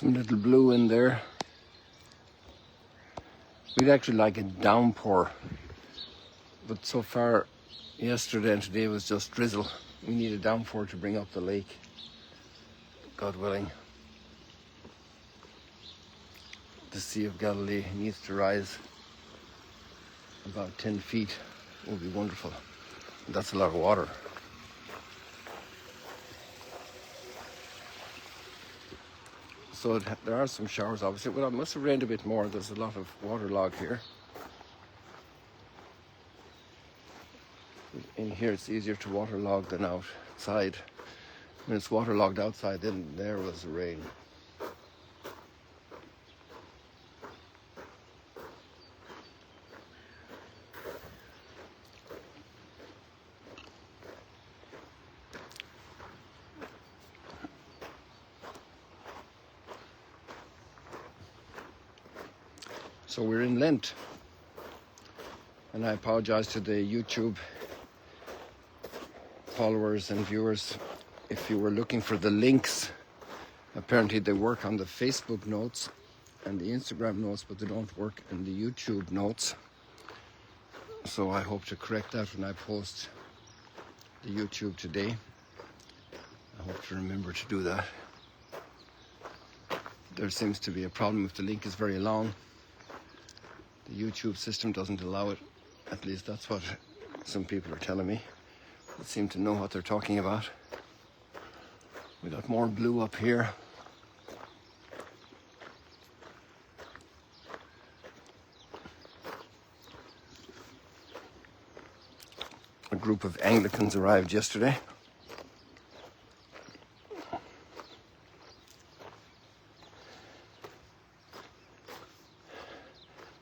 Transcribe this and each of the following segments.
Some little blue in there. We'd actually like a downpour, but so far yesterday and today was just drizzle. We need a downpour to bring up the lake, God willing. The Sea of Galilee needs to rise about 10 feet. It would be wonderful. That's a lot of water. So there are some showers, obviously. Well, it must have rained a bit more. There's a lot of waterlogged here. In here, it's easier to waterlog than outside. When it's waterlogged outside, then there was the rain. So we're in Lent, and I apologize to the YouTube followers and viewers if you were looking for the links. Apparently they work on the Facebook notes and the Instagram notes, but they don't work in the YouTube notes. So I hope to correct that when I post the YouTube today. I hope to remember to do that. There seems to be a problem if the link is very long. The YouTube system doesn't allow it. At least that's what some people are telling me. They seem to know what they're talking about. We got more blue up here. A group of Anglicans arrived yesterday.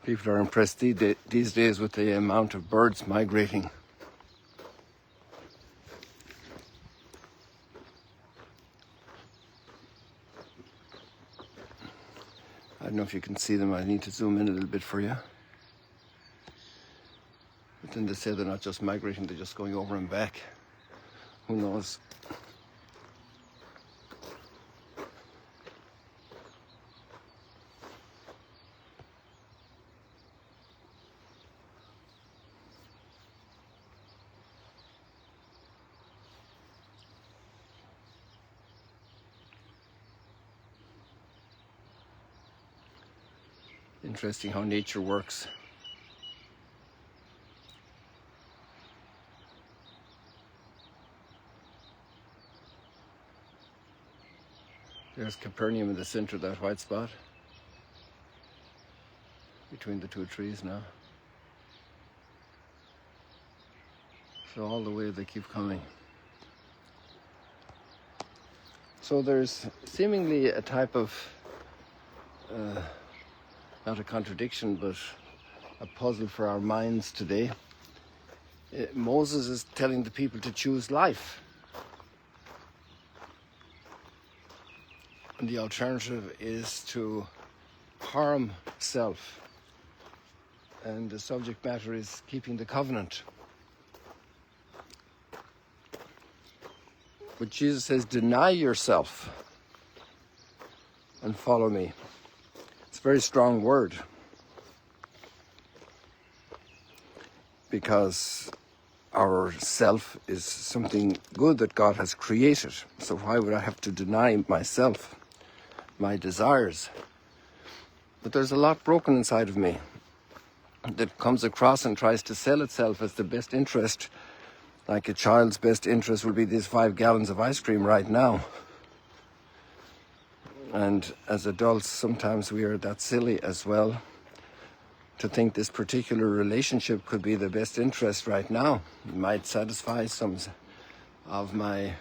People are impressed these days with the amount of birds migrating. I don't know if you can see them. I need to zoom in a little bit for you. But then they say they're not just migrating, they're just going over and back. Who knows? Interesting how nature works. There's Capernaum in the center of that white spot. Between the two trees now. So all the way they keep coming. So there's seemingly a type of not a contradiction, but a puzzle for our minds today. Moses is telling the people to choose life. And the alternative is to harm self. And the subject matter is keeping the covenant. But Jesus says, deny yourself and follow me. It's a very strong word, because our self is something good that God has created. So why would I have to deny myself, my desires? But there's a lot broken inside of me that comes across and tries to sell itself as the best interest. Like a child's best interest will be these 5 gallons of ice cream right now. And as adults, sometimes we are that silly as well to think this particular relationship could be the best interest right now. It might satisfy some of my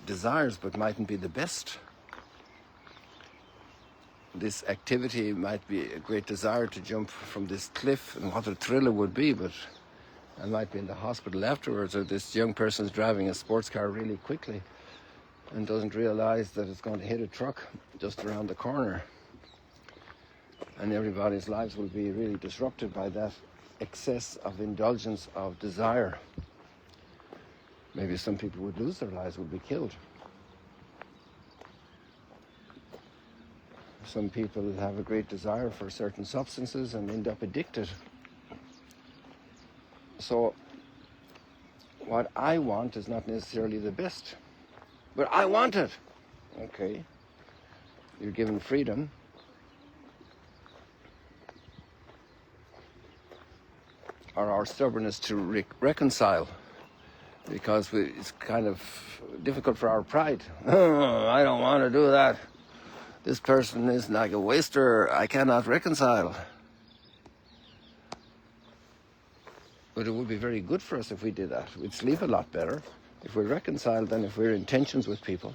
desires, but mightn't be the best. This activity might be a great desire to jump from this cliff, and what a thrill it would be, but I might be in the hospital afterwards, or this young person is driving a sports car really quickly and doesn't realize that it's going to hit a truck just around the corner. And everybody's lives will be really disrupted by that excess of indulgence of desire. Maybe some people would lose their lives, would be killed. Some people have a great desire for certain substances and end up addicted. So what I want is not necessarily the best, but I want it. Okay, you're given freedom. Or our stubbornness to reconcile, because it's kind of difficult for our pride. Oh, I don't want to do that. This person is like a waster. I cannot reconcile. But it would be very good for us if we did that. We'd sleep a lot better if we reconcile than if we're in tensions with people.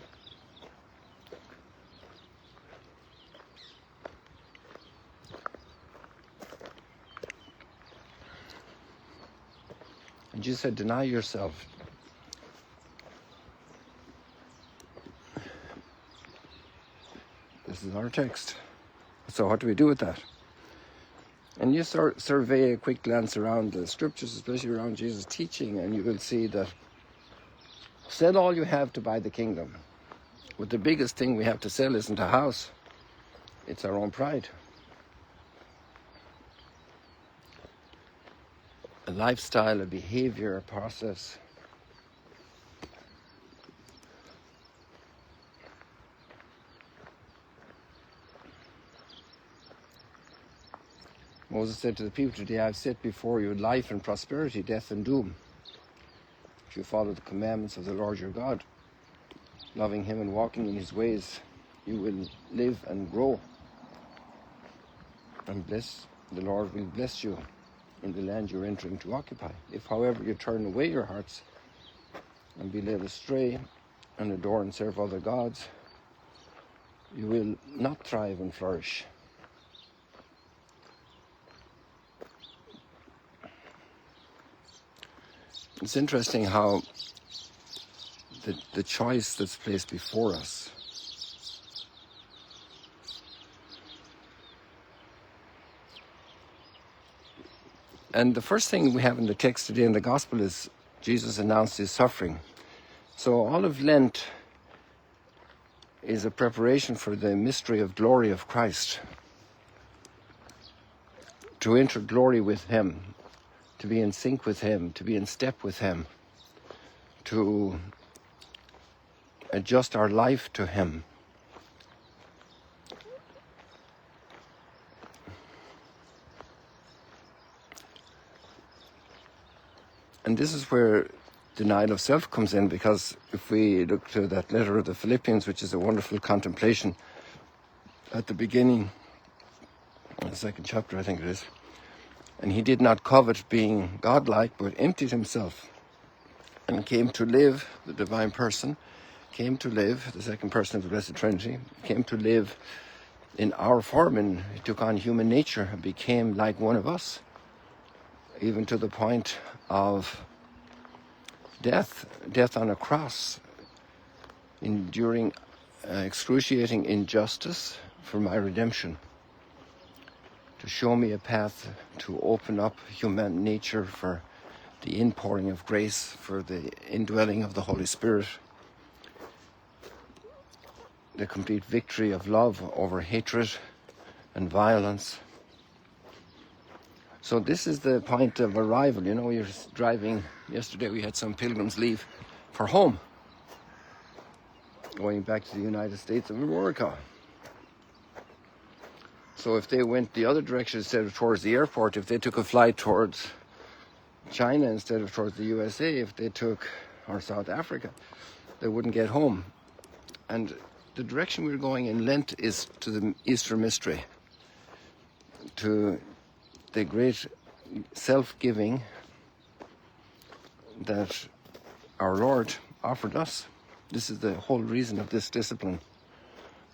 And Jesus said, deny yourself. This is our text. So what do we do with that? And you survey a quick glance around the scriptures, especially around Jesus' teaching, and you will see that sell all you have to buy the kingdom. But the biggest thing we have to sell isn't a house. It's our own pride. A lifestyle, a behavior, a process. Moses said to the people, today I have set before you life and prosperity, death and doom. If you follow the commandments of the Lord your God, loving him and walking in his ways, you will live and grow. And the Lord will bless you in the land you're entering to occupy. If, however, you turn away your hearts and be led astray and adore and serve other gods, you will not thrive and flourish. It's interesting how the choice that's placed before us and the first thing we have in the text today in the gospel is Jesus announced his suffering. So all of Lent is a preparation for the mystery of glory of Christ. To enter glory with him, to be in sync with him, to be in step with him, to adjust our life to him. And this is where denial of self comes in, because if we look to that letter of the Philippians, which is a wonderful contemplation at the beginning, the second chapter I think it is, and he did not covet being godlike, but emptied himself and came to live, the divine person, came to live, the second person of the Blessed Trinity, came to live in our form, and he took on human nature and became like one of us, even to the point of death on a cross, enduring excruciating injustice for my redemption, to show me a path to open up human nature for the inpouring of grace, for the indwelling of the Holy Spirit, the complete victory of love over hatred and violence. So this is the point of arrival. You know, you're driving. Yesterday we had some pilgrims leave for home, going back to the United States of America. So if they went the other direction instead of towards the airport, if they took a flight towards China instead of towards the USA, if they took, or South Africa, they wouldn't get home. And the direction we're going in Lent is to the Easter mystery, to the great self-giving that our Lord offered us. This is the whole reason of this discipline,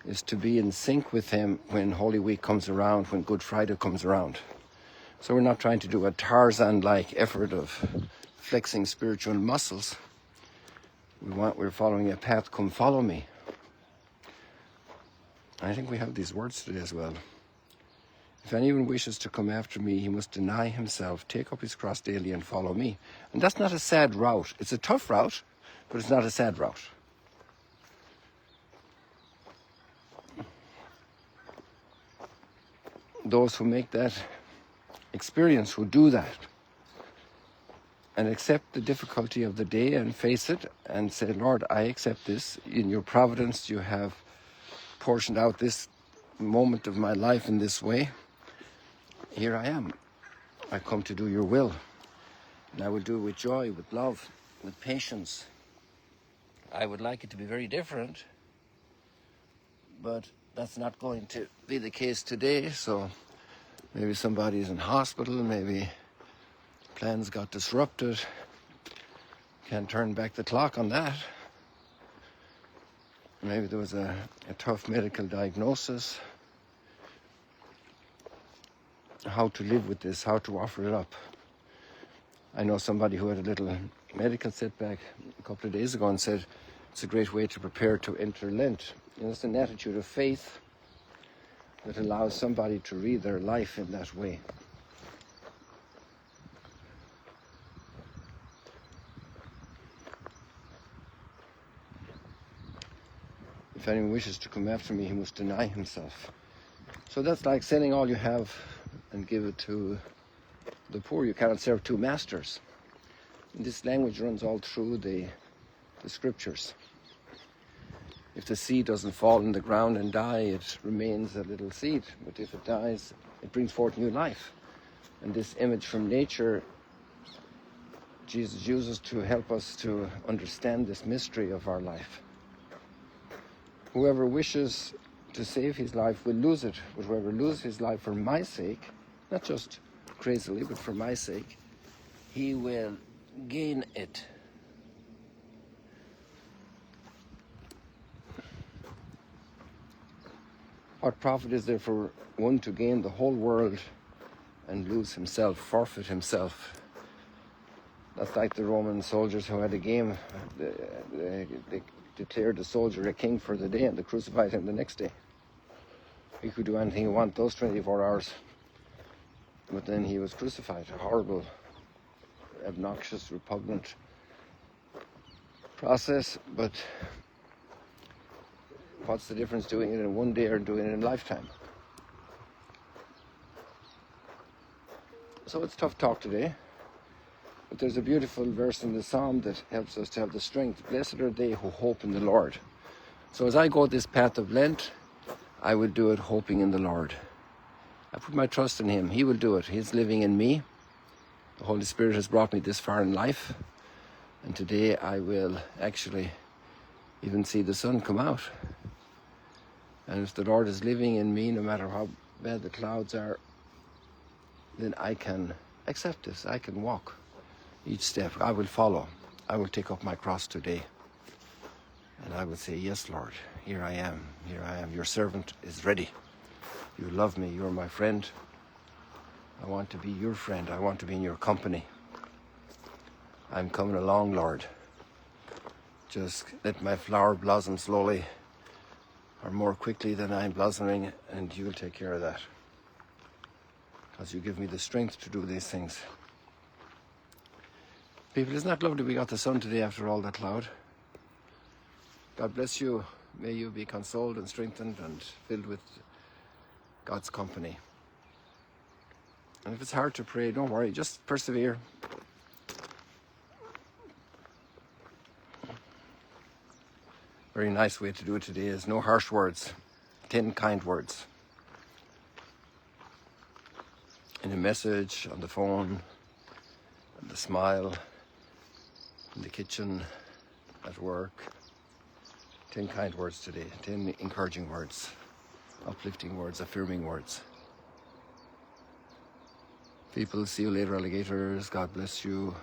is to be in sync with him when Holy Week comes around, when Good Friday comes around. So we're not trying to do a Tarzan-like effort of flexing spiritual muscles. We're following a path, come follow me. I think we have these words today as well. If anyone wishes to come after me, he must deny himself, take up his cross daily and follow me. And that's not a sad route. It's a tough route, but it's not a sad route. those who make that experience, who do that, and accept the difficulty of the day and face it and say, Lord, I accept this. In your providence, you have portioned out this moment of my life in this way. Here I am. I come to do your will. And I will do it with joy, with love, with patience. I would like it to be very different, but that's not going to be the case today. So maybe somebody's in hospital, maybe plans got disrupted. Can't turn back the clock on that. Maybe there was a tough medical diagnosis. How to live with this, how to offer it up. I know somebody who had a little medical setback a couple of days ago and said it's a great way to prepare to enter Lent. It's an attitude of faith that allows somebody to read their life in that way. If anyone wishes to come after me, he must deny himself. So that's like selling all you have and give it to the poor. You cannot serve two masters. And this language runs all through the scriptures. If the seed doesn't fall in the ground and die, it remains a little seed. But if it dies, it brings forth new life. And this image from nature, Jesus uses to help us to understand this mystery of our life. Whoever wishes to save his life will lose it, but whoever loses his life for my sake, not just crazily, but for my sake, he will gain it. What profit is there for one to gain the whole world and lose himself, forfeit himself? That's like the Roman soldiers who had a game. They declared the soldier a king for the day and they crucified him the next day. He could do anything he wanted those 24 hours. But then he was crucified. A horrible, obnoxious, repugnant process. But what's the difference doing it in one day or doing it in a lifetime? So it's tough talk today. But there's a beautiful verse in the Psalm that helps us to have the strength. Blessed are they who hope in the Lord. So as I go this path of Lent, I will do it hoping in the Lord. I put my trust in him. He will do it. He's living in me. The Holy Spirit has brought me this far in life. And today I will actually even see the sun come out. And if the Lord is living in me, no matter how bad the clouds are, then I can accept this. I can walk each step. I will follow. I will take up my cross today. And I will say, yes, Lord, here I am. Here I am. Your servant is ready. You love me. You're my friend. I want to be your friend. I want to be in your company. I'm coming along, Lord. Just let my flower blossom slowly or more quickly than I'm blossoming, and you'll take care of that. Because you give me the strength to do these things. People, isn't that lovely we got the sun today after all that cloud? God bless you. May you be consoled and strengthened and filled with God's company. And if it's hard to pray, don't worry, just persevere. Very nice way to do it today is no harsh words, 10 kind words. In a message, on the phone, and the smile, in the kitchen, at work. 10 kind words today, 10 encouraging words, uplifting words, affirming words. People, see you later, alligators. God bless you.